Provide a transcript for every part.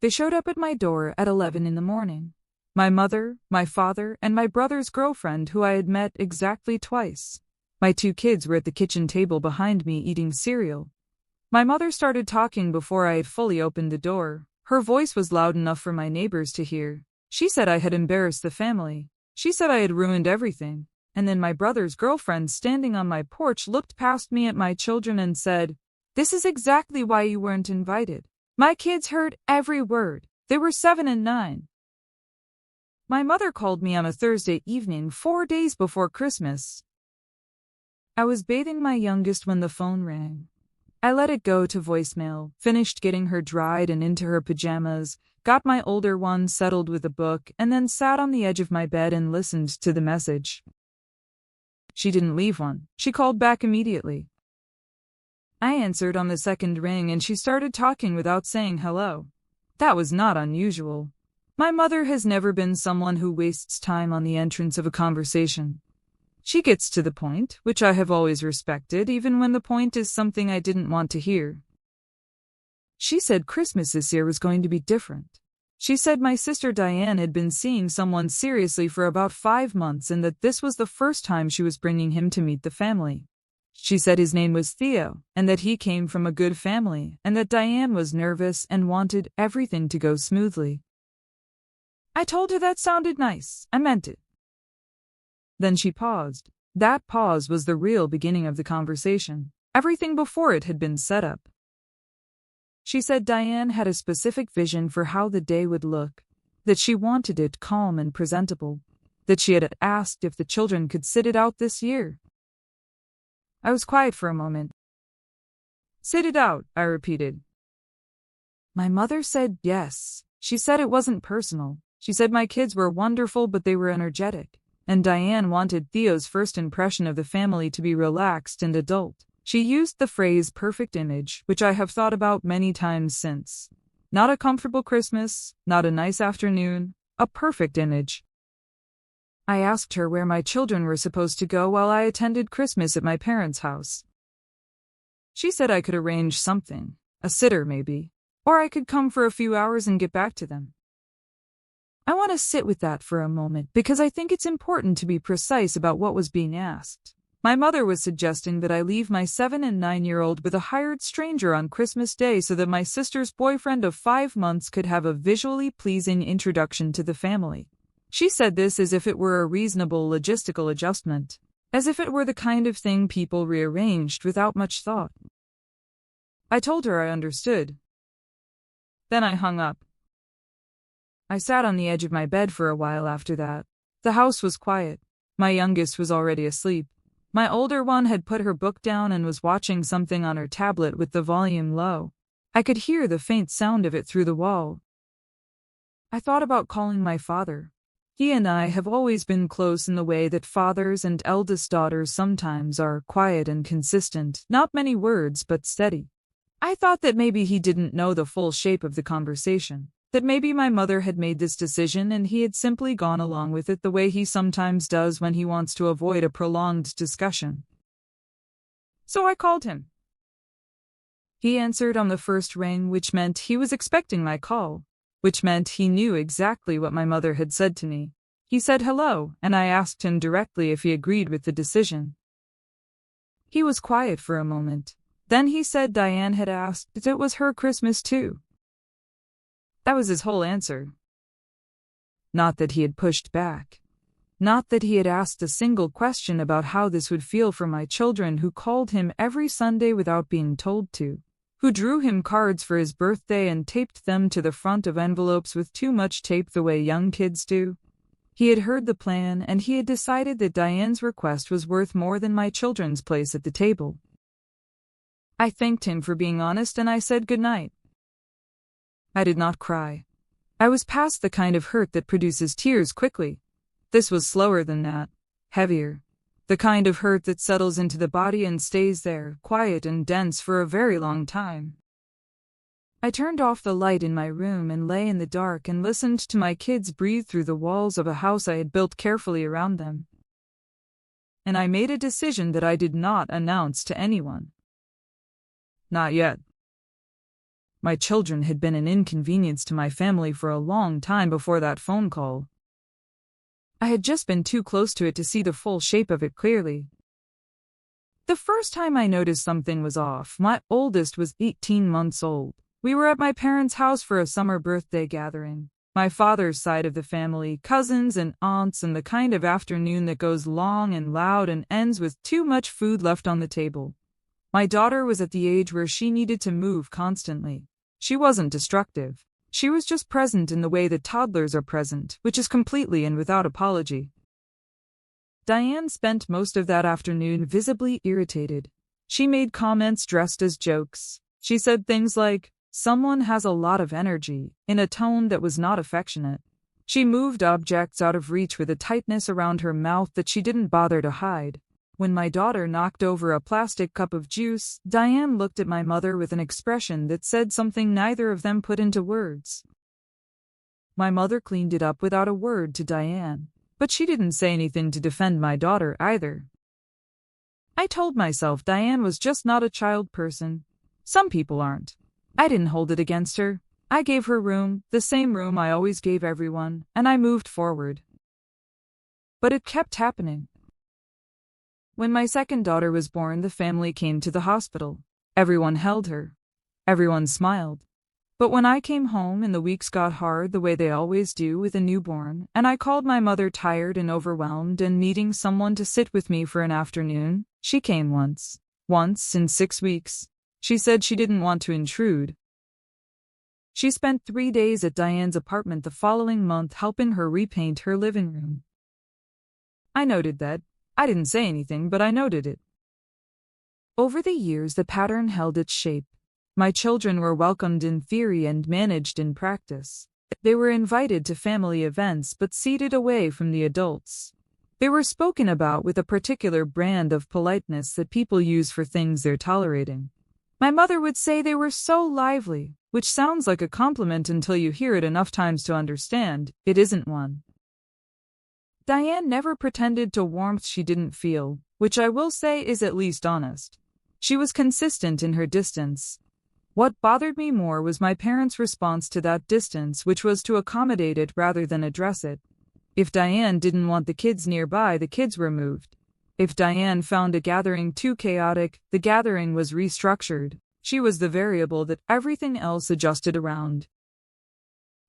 They showed up at my door at 11 in the morning. My mother, my father, and my brother's girlfriend, who I had met exactly twice. My 2 kids were at the kitchen table behind me eating cereal. My mother started talking before I had fully opened the door. Her voice was loud enough for my neighbors to hear. She said I had embarrassed the family. She said I had ruined everything. And then my brother's girlfriend, standing on my porch, looked past me at my children and said, "This is exactly why you weren't invited." My kids heard every word. They were 7 and 9. My mother called me on a Thursday evening, 4 days before Christmas. I was bathing my youngest when the phone rang. I let it go to voicemail, finished getting her dried and into her pajamas, got my older one settled with a book, and then sat on the edge of my bed and listened to the message. She didn't leave one. She called back immediately. I answered on the second ring and she started talking without saying hello. That was not unusual. My mother has never been someone who wastes time on the entrance of a conversation. She gets to the point, which I have always respected, even when the point is something I didn't want to hear. She said Christmas this year was going to be different. She said my sister Diane had been seeing someone seriously for about 5 months and that this was the first time she was bringing him to meet the family. She said his name was Theo, and that he came from a good family, and that Diane was nervous and wanted everything to go smoothly. I told her that sounded nice. I meant it. Then she paused. That pause was the real beginning of the conversation. Everything before it had been set up. She said Diane had a specific vision for how the day would look, that she wanted it calm and presentable, that she had asked if the children could sit it out this year. I was quiet for a moment. "Sit it out," I repeated. My mother said yes. She said it wasn't personal. She said my kids were wonderful, but they were energetic, and Diane wanted Theo's first impression of the family to be relaxed and adult. She used the phrase perfect image, which I have thought about many times since. Not a comfortable Christmas, not a nice afternoon, a perfect image. I asked her where my children were supposed to go while I attended Christmas at my parents' house. She said I could arrange something, a sitter maybe, or I could come for a few hours and get back to them. I want to sit with that for a moment because I think it's important to be precise about what was being asked. My mother was suggesting that I leave my 7 and 9-year-old with a hired stranger on Christmas Day so that my sister's boyfriend of 5 months could have a visually pleasing introduction to the family. She said this as if it were a reasonable logistical adjustment, as if it were the kind of thing people rearranged without much thought. I told her I understood. Then I hung up. I sat on the edge of my bed for a while after that. The house was quiet. My youngest was already asleep. My older one had put her book down and was watching something on her tablet with the volume low. I could hear the faint sound of it through the wall. I thought about calling my father. He and I have always been close in the way that fathers and eldest daughters sometimes are, quiet and consistent, not many words but steady. I thought that maybe he didn't know the full shape of the conversation, that maybe my mother had made this decision and he had simply gone along with it the way he sometimes does when he wants to avoid a prolonged discussion. So I called him. He answered on the first ring, which meant he was expecting my call, which meant he knew exactly what my mother had said to me. He said hello, and I asked him directly if he agreed with the decision. He was quiet for a moment. Then he said Diane had asked if it was her Christmas too. That was his whole answer. Not that he had pushed back. Not that he had asked a single question about how this would feel for my children who called him every Sunday without being told to, who drew him cards for his birthday and taped them to the front of envelopes with too much tape the way young kids do. He had heard the plan and he had decided that Diane's request was worth more than my children's place at the table. I thanked him for being honest and I said goodnight. I did not cry. I was past the kind of hurt that produces tears quickly. This was slower than that, heavier. The kind of hurt that settles into the body and stays there, quiet and dense for a very long time. I turned off the light in my room and lay in the dark and listened to my kids breathe through the walls of a house I had built carefully around them. And I made a decision that I did not announce to anyone. Not yet. My children had been an inconvenience to my family for a long time before that phone call. I had just been too close to it to see the full shape of it clearly. The first time I noticed something was off, my oldest was 18 months old. We were at my parents' house for a summer birthday gathering. My father's side of the family, cousins and aunts, and the kind of afternoon that goes long and loud and ends with too much food left on the table. My daughter was at the age where she needed to move constantly. She wasn't destructive. She was just present in the way that toddlers are present, which is completely and without apology. Diane spent most of that afternoon visibly irritated. She made comments dressed as jokes. She said things like, "Someone has a lot of energy," in a tone that was not affectionate. She moved objects out of reach with a tightness around her mouth that she didn't bother to hide. When my daughter knocked over a plastic cup of juice, Diane looked at my mother with an expression that said something neither of them put into words. My mother cleaned it up without a word to Diane, but she didn't say anything to defend my daughter either. I told myself Diane was just not a child person. Some people aren't. I didn't hold it against her. I gave her room, the same room I always gave everyone, and I moved forward. But it kept happening. When my second daughter was born, the family came to the hospital. Everyone held her. Everyone smiled. But when I came home and the weeks got hard the way they always do with a newborn, and I called my mother tired and overwhelmed and needing someone to sit with me for an afternoon, she came once. Once in 6 weeks. She said she didn't want to intrude. She spent 3 days at Diane's apartment the following month helping her repaint her living room. I noted that. I didn't say anything, but I noted it. Over the years, the pattern held its shape. My children were welcomed in theory and managed in practice. They were invited to family events but seated away from the adults. They were spoken about with a particular brand of politeness that people use for things they're tolerating. My mother would say they were so lively, which sounds like a compliment until you hear it enough times to understand it isn't one. Diane never pretended to warmth she didn't feel, which I will say is at least honest. She was consistent in her distance. What bothered me more was my parents' response to that distance, which was to accommodate it rather than address it. If Diane didn't want the kids nearby, the kids were moved. If Diane found a gathering too chaotic, the gathering was restructured. She was the variable that everything else adjusted around.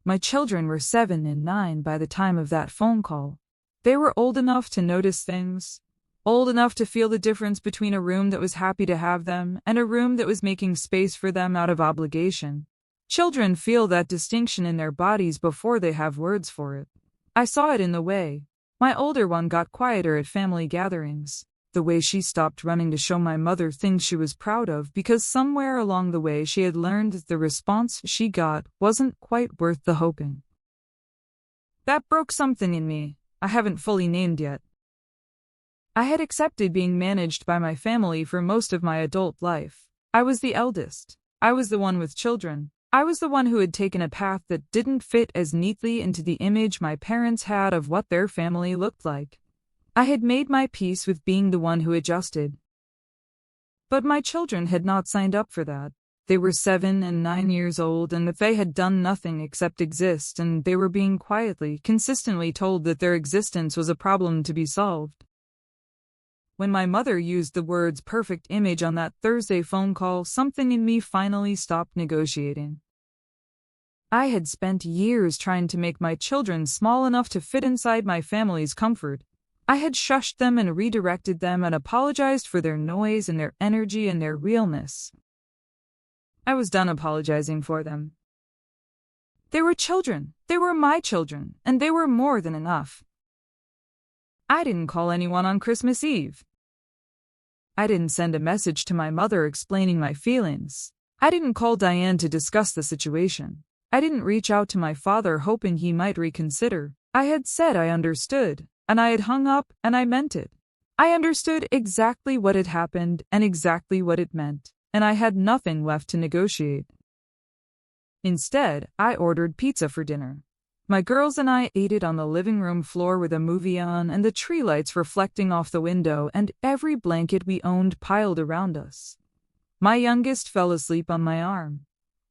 My children were 7 and 9 by the time of that phone call. They were old enough to notice things, old enough to feel the difference between a room that was happy to have them and a room that was making space for them out of obligation. Children feel that distinction in their bodies before they have words for it. I saw it in the way my older one got quieter at family gatherings, the way she stopped running to show my mother things she was proud of because somewhere along the way she had learned that the response she got wasn't quite worth the hoping. That broke something in me I haven't fully named yet. I had accepted being managed by my family for most of my adult life. I was the eldest. I was the one with children. I was the one who had taken a path that didn't fit as neatly into the image my parents had of what their family looked like. I had made my peace with being the one who adjusted. But my children had not signed up for that. They were 7 and 9 years old, and if they had done nothing except exist, and they were being quietly, consistently told that their existence was a problem to be solved. When my mother used the words perfect image on that Thursday phone call, something in me finally stopped negotiating. I had spent years trying to make my children small enough to fit inside my family's comfort. I had shushed them and redirected them and apologized for their noise and their energy and their realness. I was done apologizing for them. They were children. They were my children, and they were more than enough. I didn't call anyone on Christmas Eve. I didn't send a message to my mother explaining my feelings. I didn't call Diane to discuss the situation. I didn't reach out to my father hoping he might reconsider. I had said I understood, and I had hung up, and I meant it. I understood exactly what had happened and exactly what it meant, and I had nothing left to negotiate. Instead, I ordered pizza for dinner. My girls and I ate it on the living room floor with a movie on and the tree lights reflecting off the window and every blanket we owned piled around us. My youngest fell asleep on my arm.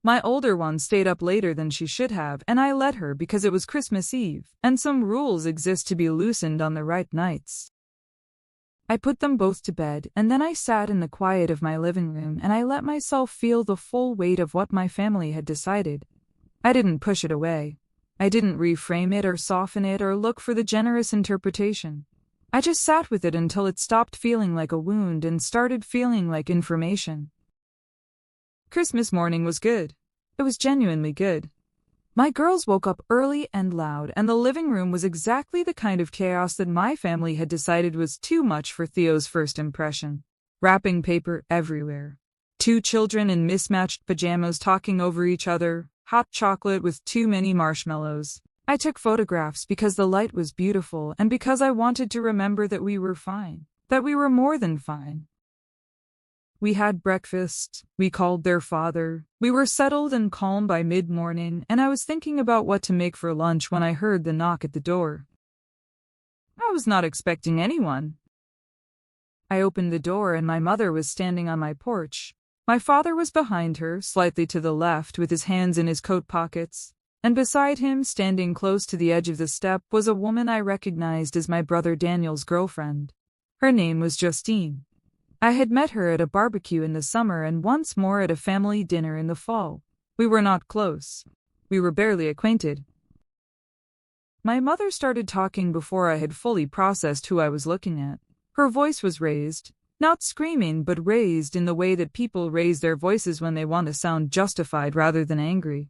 My older one stayed up later than she should have, and I let her because it was Christmas Eve, and some rules exist to be loosened on the right nights. I put them both to bed, and then I sat in the quiet of my living room and I let myself feel the full weight of what my family had decided. I didn't push it away. I didn't reframe it or soften it or look for the generous interpretation. I just sat with it until it stopped feeling like a wound and started feeling like information. Christmas morning was good. It was genuinely good. My girls woke up early and loud, and the living room was exactly the kind of chaos that my family had decided was too much for Theo's first impression. Wrapping paper everywhere. 2 children in mismatched pajamas talking over each other. Hot chocolate with too many marshmallows. I took photographs because the light was beautiful and because I wanted to remember that we were fine. That we were more than fine. We had breakfast, we called their father, we were settled and calm by mid-morning, and I was thinking about what to make for lunch when I heard the knock at the door. I was not expecting anyone. I opened the door and my mother was standing on my porch. My father was behind her, slightly to the left, with his hands in his coat pockets, and beside him, standing close to the edge of the step, was a woman I recognized as my brother Daniel's girlfriend. Her name was Justine. I had met her at a barbecue in the summer and once more at a family dinner in the fall. We were not close. We were barely acquainted. My mother started talking before I had fully processed who I was looking at. Her voice was raised, not screaming but raised in the way that people raise their voices when they want to sound justified rather than angry.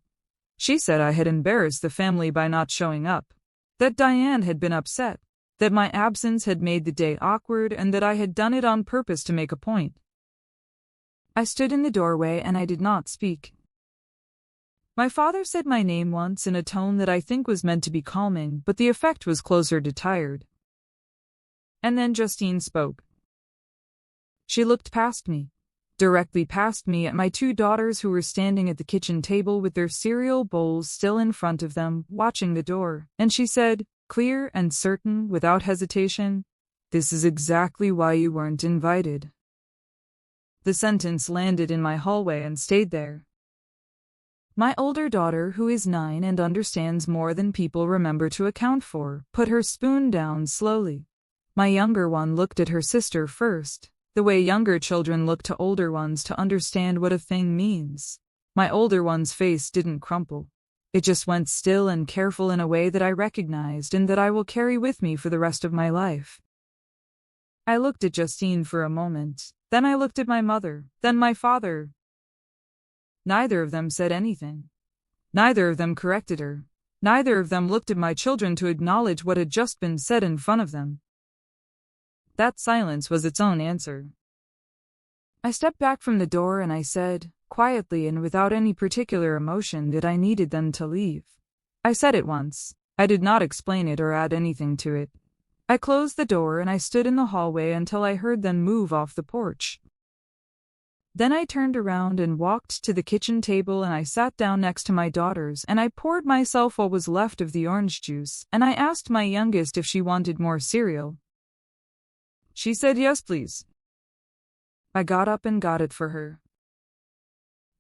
She said I had embarrassed the family by not showing up, that Diane had been upset, that my absence had made the day awkward and that I had done it on purpose to make a point. I stood in the doorway and I did not speak. My father said my name once in a tone that I think was meant to be calming, but the effect was closer to tired. And then Justine spoke. She looked past me, directly past me at my 2 daughters who were standing at the kitchen table with their cereal bowls still in front of them, watching the door, and she said, clear and certain, without hesitation, "This is exactly why you weren't invited." The sentence landed in my hallway and stayed there. My older daughter, who is 9 and understands more than people remember to account for, put her spoon down slowly. My younger one looked at her sister first, the way younger children look to older ones to understand what a thing means. My older one's face didn't crumple. It just went still and careful in a way that I recognized and that I will carry with me for the rest of my life. I looked at Justine for a moment, then I looked at my mother, then my father. Neither of them said anything. Neither of them corrected her. Neither of them looked at my children to acknowledge what had just been said in front of them. That silence was its own answer. I stepped back from the door and I said, quietly and without any particular emotion, that I needed them to leave. I said it once. I did not explain it or add anything to it. I closed the door and I stood in the hallway until I heard them move off the porch. Then I turned around and walked to the kitchen table and I sat down next to my daughters and I poured myself what was left of the orange juice and I asked my youngest if she wanted more cereal. She said yes, please. I got up and got it for her.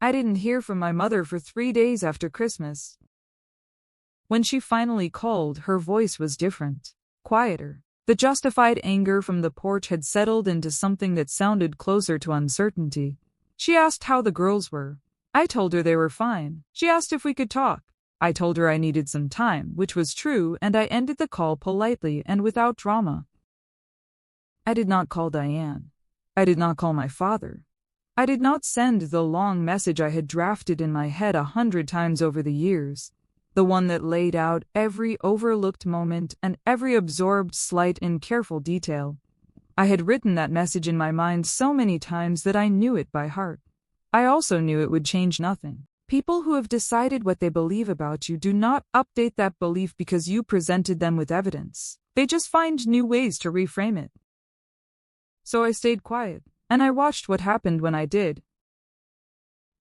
I didn't hear from my mother for 3 days after Christmas. When she finally called, her voice was different, quieter. The justified anger from the porch had settled into something that sounded closer to uncertainty. She asked how the girls were. I told her they were fine. She asked if we could talk. I told her I needed some time, which was true, and I ended the call politely and without drama. I did not call Diane. I did not call my father. I did not send the long message I had drafted in my head 100 times over the years, the one that laid out every overlooked moment and every absorbed slight in careful detail. I had written that message in my mind so many times that I knew it by heart. I also knew it would change nothing. People who have decided what they believe about you do not update that belief because you presented them with evidence. They just find new ways to reframe it. So I stayed quiet, and I watched what happened when I did.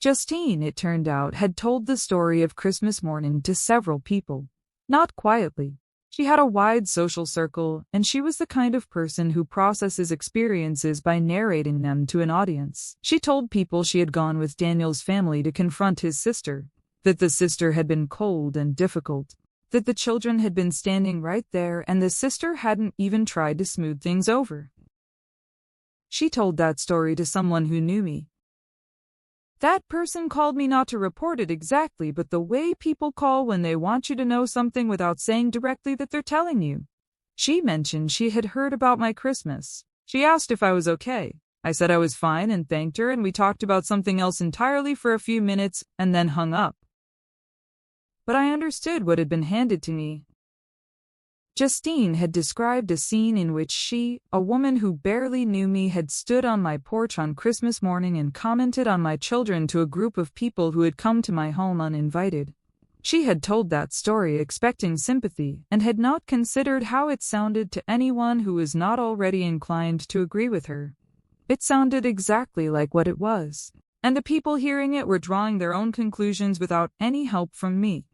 Justine, it turned out, had told the story of Christmas morning to several people. Not quietly. She had a wide social circle, and she was the kind of person who processes experiences by narrating them to an audience. She told people she had gone with Daniel's family to confront his sister, that the sister had been cold and difficult, that the children had been standing right there and the sister hadn't even tried to smooth things over. She told that story to someone who knew me. That person called me not to report it exactly, but the way people call when they want you to know something without saying directly that they're telling you. She mentioned she had heard about my Christmas. She asked if I was okay. I said I was fine and thanked her, and we talked about something else entirely for a few minutes and then hung up. But I understood what had been handed to me. Justine had described a scene in which she, a woman who barely knew me, had stood on my porch on Christmas morning and commented on my children to a group of people who had come to my home uninvited. She had told that story expecting sympathy and had not considered how it sounded to anyone who was not already inclined to agree with her. It sounded exactly like what it was, and the people hearing it were drawing their own conclusions without any help from me.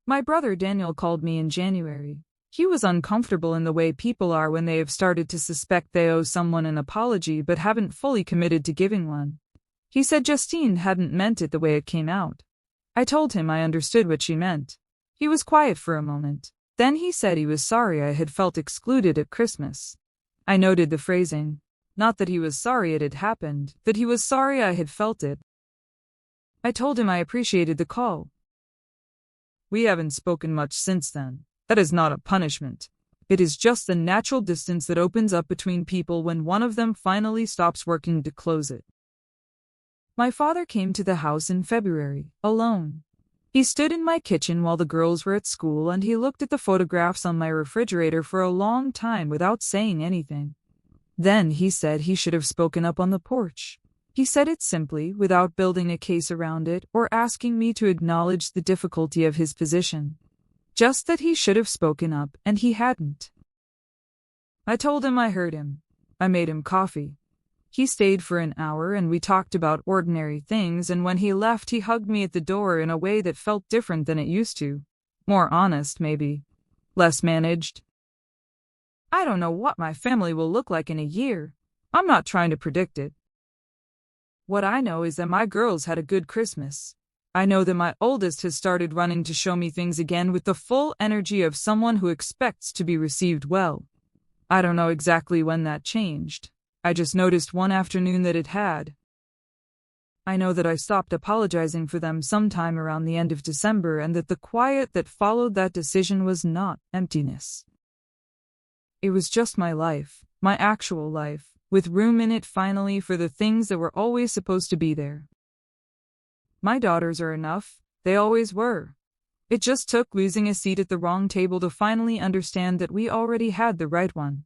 My brother Daniel called me in January. He was uncomfortable in the way people are when they have started to suspect they owe someone an apology but haven't fully committed to giving one. He said Justine hadn't meant it the way it came out. I told him I understood what she meant. He was quiet for a moment. Then he said he was sorry I had felt excluded at Christmas. I noted the phrasing. Not that he was sorry it had happened, that he was sorry I had felt it. I told him I appreciated the call. We haven't spoken much since then. That is not a punishment. It is just the natural distance that opens up between people when one of them finally stops working to close it. My father came to the house in February, alone. He stood in my kitchen while the girls were at school, and he looked at the photographs on my refrigerator for a long time without saying anything. Then he said he should have spoken up on the porch. He said it simply, without building a case around it or asking me to acknowledge the difficulty of his position. Just that he should have spoken up, and he hadn't. I told him I heard him. I made him coffee. He stayed for an hour and we talked about ordinary things, and when he left he hugged me at the door in a way that felt different than it used to. More honest, maybe. Less managed. I don't know what my family will look like in a year. I'm not trying to predict it. What I know is that my girls had a good Christmas. I know that my oldest has started running to show me things again with the full energy of someone who expects to be received well. I don't know exactly when that changed. I just noticed one afternoon that it had. I know that I stopped apologizing for them sometime around the end of December, and that the quiet that followed that decision was not emptiness. It was just my life, my actual life, with room in it finally for the things that were always supposed to be there. My daughters are enough, they always were. It just took losing a seat at the wrong table to finally understand that we already had the right one.